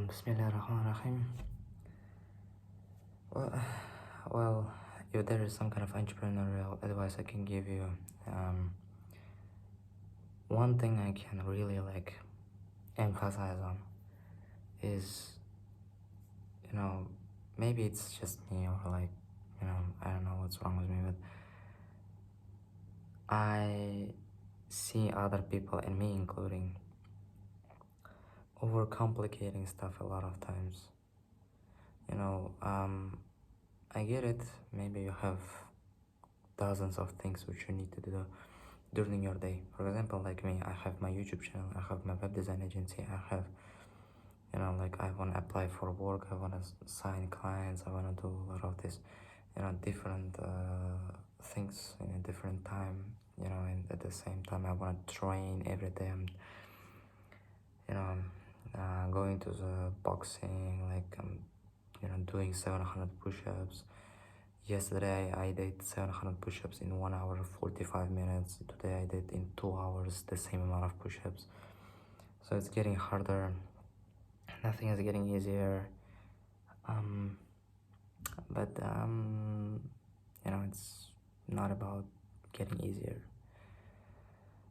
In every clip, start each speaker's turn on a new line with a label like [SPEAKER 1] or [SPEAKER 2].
[SPEAKER 1] Bismillahirrahmanirrahim. Well, well, if there is some kind of entrepreneurial advice I can give you, one thing I can really emphasize on is, maybe it's just me or I don't know what's wrong with me, but I see other people and me including overcomplicating stuff a lot of times. I get it. Maybe you have dozens of things which you need to do during your day. For example, like me, I have my YouTube channel, I have my web design agency, I have, I want to apply for work, I want to sign clients, I want to do a lot of this, different things in a different time, and at the same time, I want to train every day. I'm, going to the boxing, doing 700 push-ups. Yesterday I did 700 push-ups in 1 hour 45 minutes. Today I did in 2 hours the same amount of push-ups. So it's getting harder. Nothing is getting easier. But it's not about getting easier.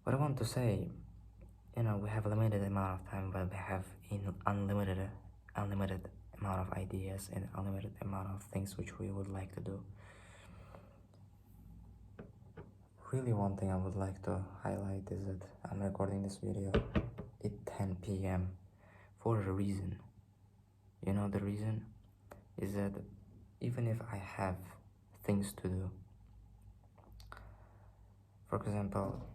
[SPEAKER 1] What I want to say, we have a limited amount of time, but we have unlimited amount of ideas and unlimited amount of things which we would like to do. Really, one thing I would like to highlight is that I'm recording this video at 10 p.m. for a reason. The reason is that even if I have things to do, for example,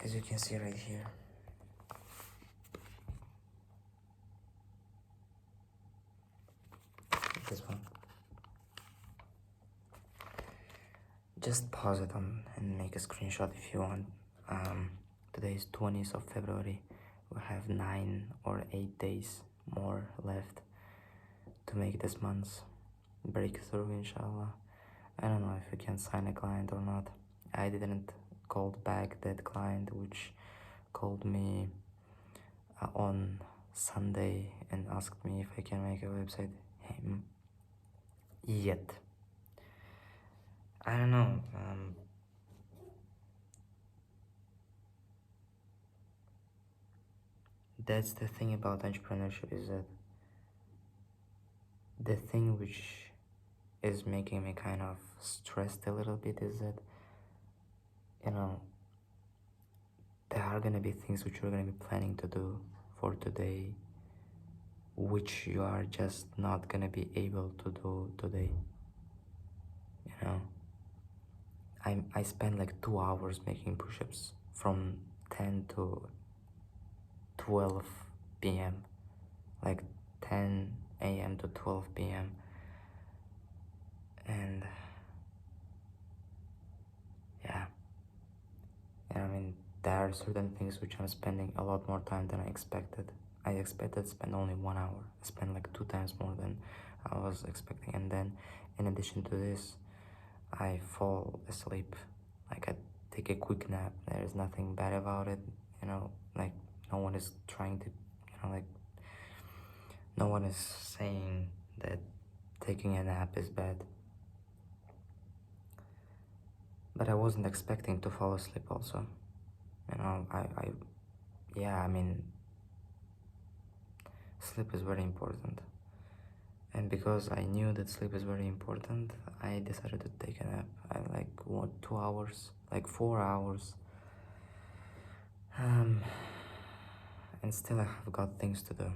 [SPEAKER 1] as you can see right here, this one, just pause it on and make a screenshot if you want. Today is 20th of February. We have 9 or 8 days more left to make this month's breakthrough, inshallah. I don't know if we can sign a client or not. I didn't call back that client which called me on Sunday and asked me if I can make a website yet. I don't know. That's the thing about entrepreneurship, is that the thing which is making me kind of stressed a little bit is that, there are gonna be things which you're gonna be planning to do for today which you are just not gonna be able to do today. I spent like 2 hours making push-ups from 10 to 12 p.m. like 10 a.m. to 12 p.m. and yeah, there are certain things which I'm spending a lot more time than I expected. I expected to spend only 1 hour. I spent like 2 times more than I was expecting, and then in addition to this, I fall asleep. Like, I take a quick nap. There's nothing bad about it, no one is trying to, no one is saying that taking a nap is bad. But I wasn't expecting to fall asleep also. Sleep is very important. And because I knew that sleep is very important, I decided to take a nap. I 2 hours, 4 hours. And still I have got things to do.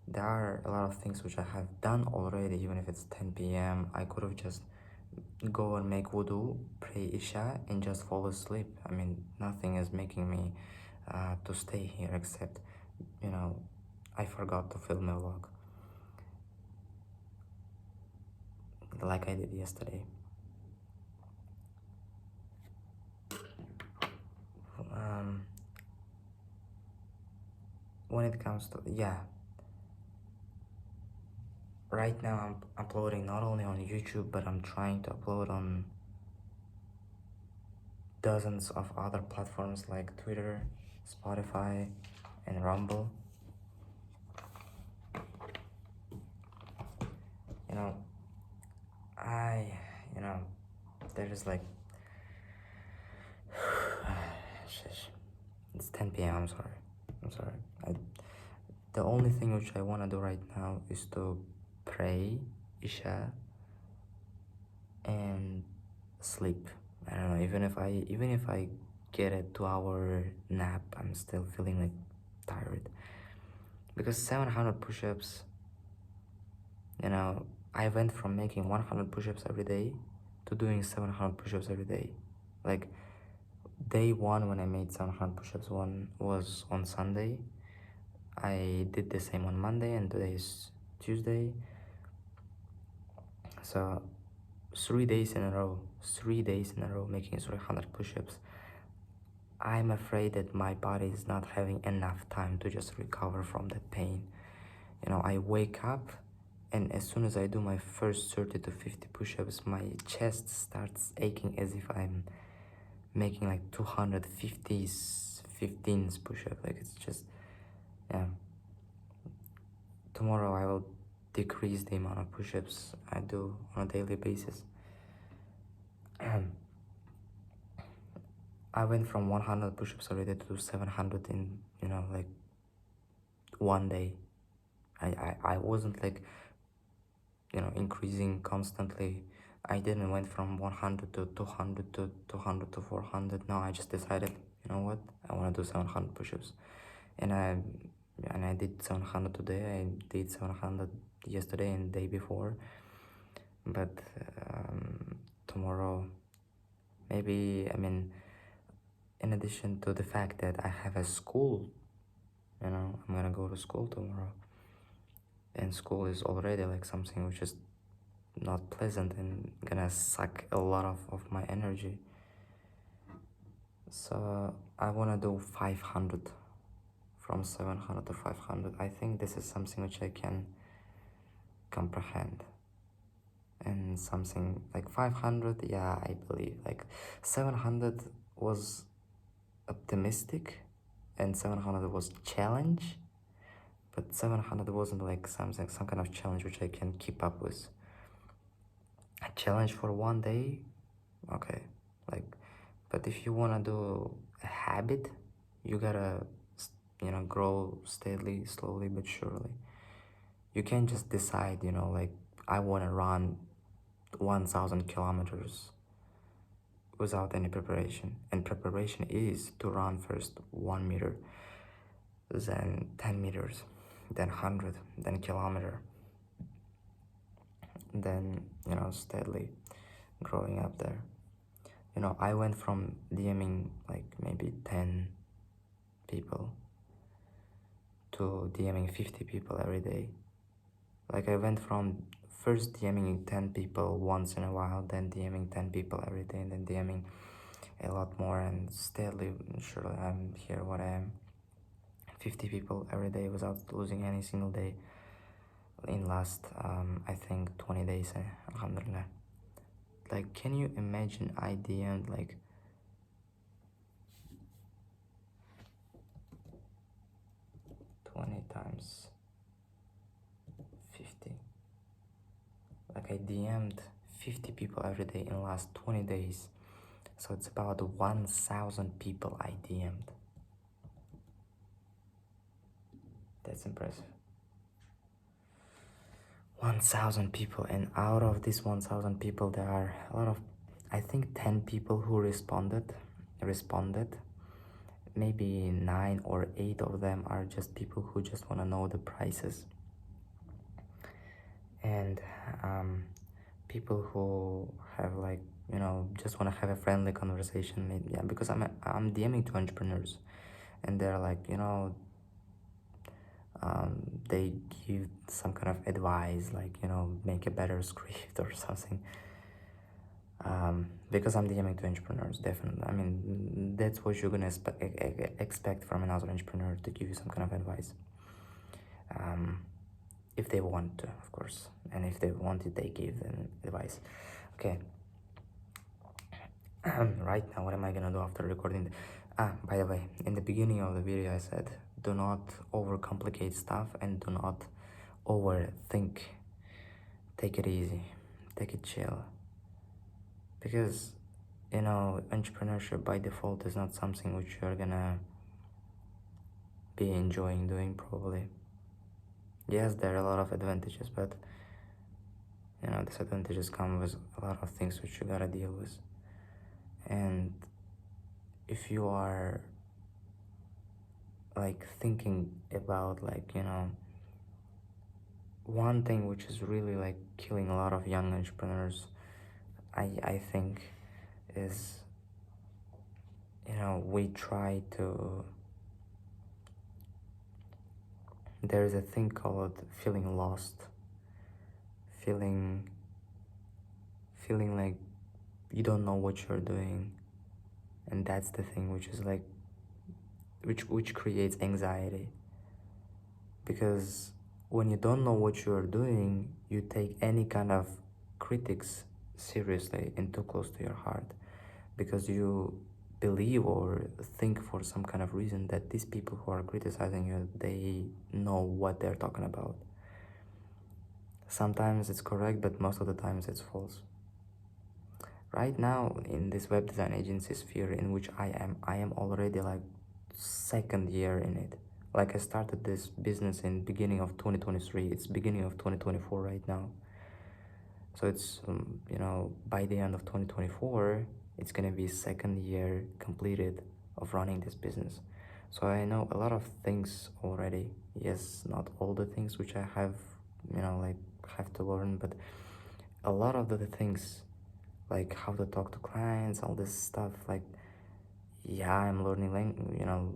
[SPEAKER 1] There are a lot of things which I have done already. Even if it's 10 p.m, I could have just go and make wudu, pray Isha, and just fall asleep. Nothing is making me to stay here except, I forgot to film a vlog like I did yesterday. When it comes to, right now I'm uploading not only on YouTube, but I'm trying to upload on dozens of other platforms like Twitter, Spotify, and Rumble. You know, I, you know, there's like, it's 10 p.m. I'm sorry. The only thing which I want to do right now is to pray Isha and sleep. I don't know, even if I get a 2-hour nap, I'm still feeling like tired. Because 700 push-ups, I went from making 100 push-ups every day to doing 700 push-ups every day. Like, day one when I made 700 push-ups, one was on Sunday. I did the same on Monday, and today is Tuesday. So 3 days in a row, making 300 push-ups. I'm afraid that my body is not having enough time to just recover from that pain. I wake up, and as soon as I do my first 30 to 50 push-ups, my chest starts aching as if I'm making like 250s, 15s push-up. Like, it's just, yeah. Tomorrow I will decrease the amount of push-ups I do on a daily basis. I went from 100 push-ups every day to 700 in, like, one day. I wasn't like, increasing constantly. I didn't went from 100 to 200 to 200 to 400. No, I just decided, you know what, I want to do 700 push-ups. And I did 700 today. I did 700 yesterday and the day before. But tomorrow, maybe, in addition to the fact that I have a school, I'm gonna go to school tomorrow. And school is already like something which is not pleasant and gonna suck a lot of my energy. So I wanna do 500, from 700 to 500. I think this is something which I can comprehend. And something like 500, yeah, I believe. Like 700 was optimistic, and 700 was challenge, but 700 wasn't like some kind of challenge which I can keep up with. A challenge for one day, okay, like, but if you want to do a habit, you gotta, grow steadily, slowly but surely. You can't just decide, like, I want to run 1,000 kilometers without any preparation. And preparation is to run first 1 meter, then 10 meters, then 100, then kilometer, then, steadily growing up there. I went from DMing like maybe 10 people to DMing 50 people every day. Like, I went from first DMing 10 people once in a while, then DMing 10 people every day, and then DMing a lot more, and steadily, surely I'm here what I am. 50 people every day without losing any single day in last, I think 20 days, alhamdulillah. Like, can you imagine I DM'd like 20 times 50? Like, I DM'd 50 people every day in the last 20 days. So it's about 1,000 people I DM'd. That's impressive. 1,000 people, and out of these 1,000 people, there are a lot of, I think 10 people who responded. Maybe 9 or 8 of them are just people who just want to know the prices. And people who have, like, just want to have a friendly conversation. Yeah, because I'm DMing to entrepreneurs, and they're like, they give some kind of advice, like, make a better script or something. Because I'm DMing to entrepreneurs, definitely. That's what you're gonna expect from another entrepreneur, to give you some kind of advice. if they want to, of course, and if they want it, they give them advice. Okay. Right now, what am I gonna do after recording? By the way, in the beginning of the video, I said do not overcomplicate stuff and do not overthink. Take it easy, take it chill, because you know, entrepreneurship by default is not something which you're gonna be enjoying doing, probably. Yes, there are a lot of advantages, but you know, disadvantages come with a lot of things which you gotta deal with. And if you are like thinking about, like, you know, one thing which is really like killing a lot of young entrepreneurs, I think, is, you know, we try to, there's a thing called feeling lost, feeling like you don't know what you're doing, and that's the thing which is like which creates anxiety, because when you don't know what you're doing, you take any kind of critics seriously and too close to your heart, because you believe or think for some kind of reason that these people who are criticizing you, they know what they're talking about. Sometimes it's correct, but most of the times it's false. Right now, in this web design agency sphere in which I am already like second year in it. Like, I started this business in beginning of 2023. It's beginning of 2024 right now. So it's you know, by the end of 2024, it's gonna be second year completed of running this business. So I know a lot of things already. Yes, not all the things which I have, you know, like have to learn, but a lot of the things, like how to talk to clients, all this stuff. Like, yeah, I'm learning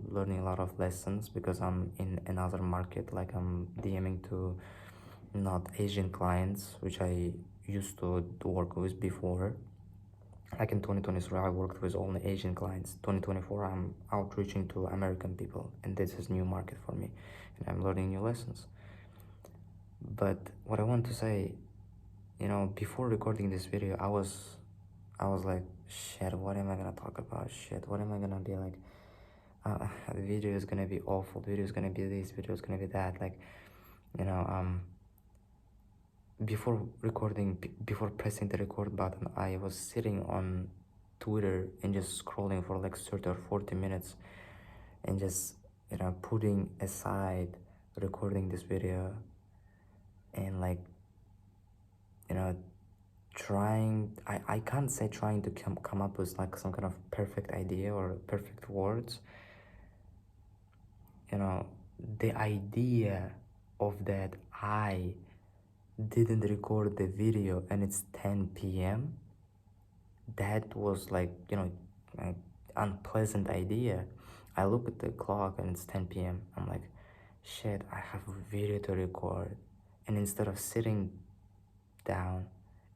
[SPEAKER 1] learning a lot of lessons, because I'm in another market. Like, I'm DMing to not Asian clients, which I used to work with before. Like in 2023, I worked with only Asian clients. 2024, I'm outreaching to American people, and this is new market for me, and I'm learning new lessons. But what I want to say, you know, before recording this video, I was like, shit, what am I gonna talk about? Shit, what am I gonna be like? The video is gonna be awful. The video is gonna be this. Video is gonna be that. Like, you know, before recording, before pressing the record button, I was sitting on Twitter and just scrolling for like 30 or 40 minutes, and just, you know, putting aside recording this video, and like, you know, trying, I can't say trying to come up with like some kind of perfect idea or perfect words. You know, the idea of that I didn't record the video and it's 10 p.m., that was like, you know, an unpleasant idea. I look at the clock and it's 10 p.m. I'm like, shit, I have a video to record. And instead of sitting down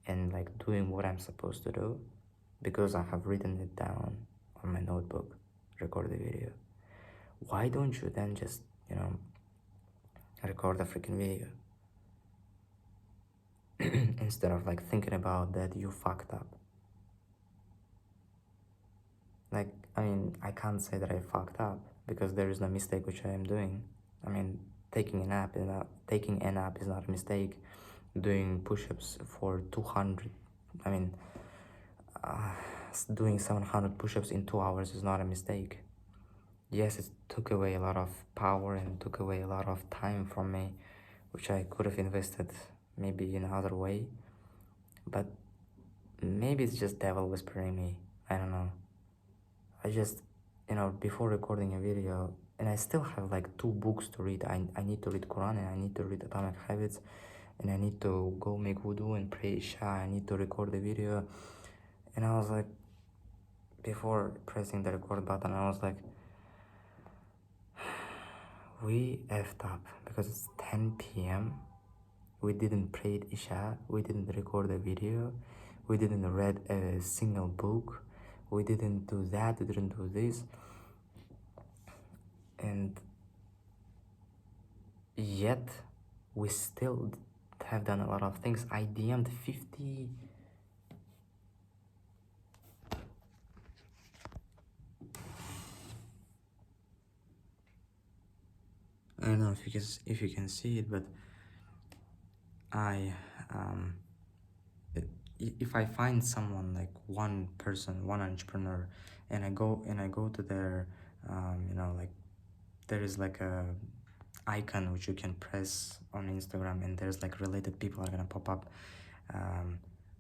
[SPEAKER 1] and like doing what I'm supposed to do, because I have written it down on my notebook, record the video, why don't you then just, you know, record a freaking video? Instead of like thinking about that you fucked up. Like, I mean, I can't say that I fucked up, because there is no mistake which I am doing. I mean, taking a nap is not a mistake. Doing push-ups for 200, I mean, doing 700 push-ups in 2 hours is not a mistake. Yes, it took away a lot of power and took away a lot of time from me, which I could have invested maybe in another way. But maybe it's just devil whispering me. I don't know. I just, you know, before recording a video, and I still have like 2 books to read. I need to read Quran, and I need to read Atomic Habits, and I need to go make wudu and pray Isha. I need to record the video. And I was like, before pressing the record button, I was like, we effed up, because it's 10 p.m. We didn't pray Isha, we didn't record a video, we didn't read a single book, we didn't do that, we didn't do this. And yet we still have done a lot of things. I DM'd 50. I don't know if you can see it, but I if I find someone, like one person, one entrepreneur, and I go to their like there is like a icon which you can press on Instagram, and there's like related people are gonna pop up.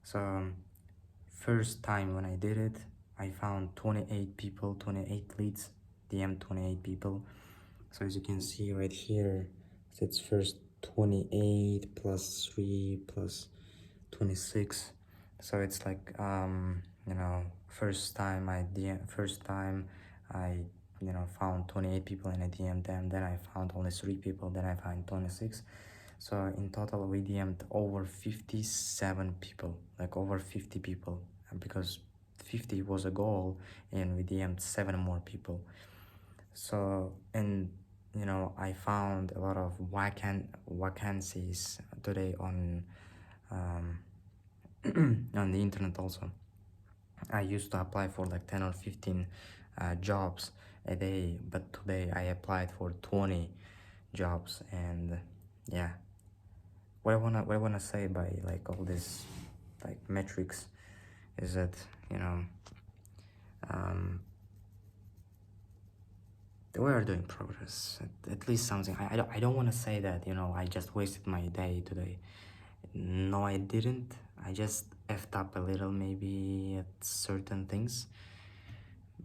[SPEAKER 1] So first time when I did it, I found 28 people, 28 leads, DM 28 people. So as you can see right here, it's first 28 plus 3 plus 26. So it's like first time I found 28 people and I DM'd them, then I found only 3 people, then I found 26. So in total we DM'd over 57 people, like over 50 people, because 50 was a goal and we DM'd 7 more people. So, and I found a lot of vacancies today on on the internet also. I used to apply for like 10 or 15 jobs a day, but today I applied for 20 jobs. And yeah, what I wanna say by like all this like metrics is that we are doing progress, at least something. I don't want to say that I just wasted my day today. No, I didn't. I just effed up a little maybe at certain things,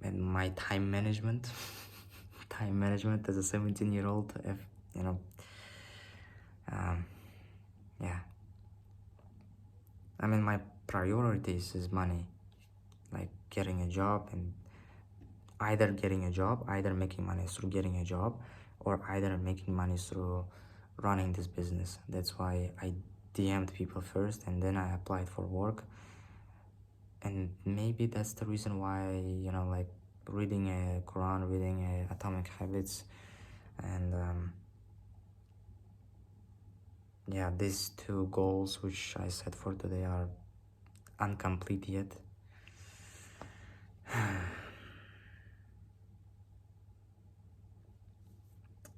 [SPEAKER 1] and my time management time management as a 17-year-old, yeah, I mean, my priorities is money, like getting a job, and either making money through getting a job, or either making money through running this business. That's why I DM'd people first, and then I applied for work. And maybe that's the reason why like reading a Quran, reading Atomic Habits, and yeah, these 2 goals which I set for today are incomplete yet.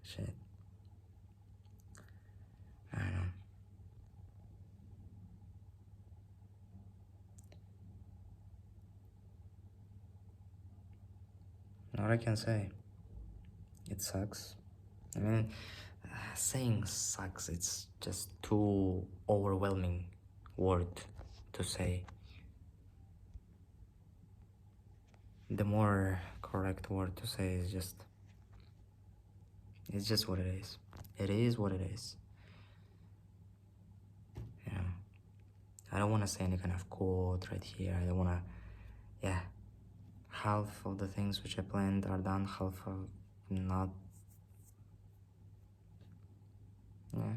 [SPEAKER 1] Shit, I don't know. What I can say, it sucks. I mean, saying sucks, it's just too overwhelming word to say. The more correct word to say is it's just what it is. It is what it is. I don't want to say any kind of quote right here. I don't want to, yeah. Half of the things which I planned are done, half of not. Yeah.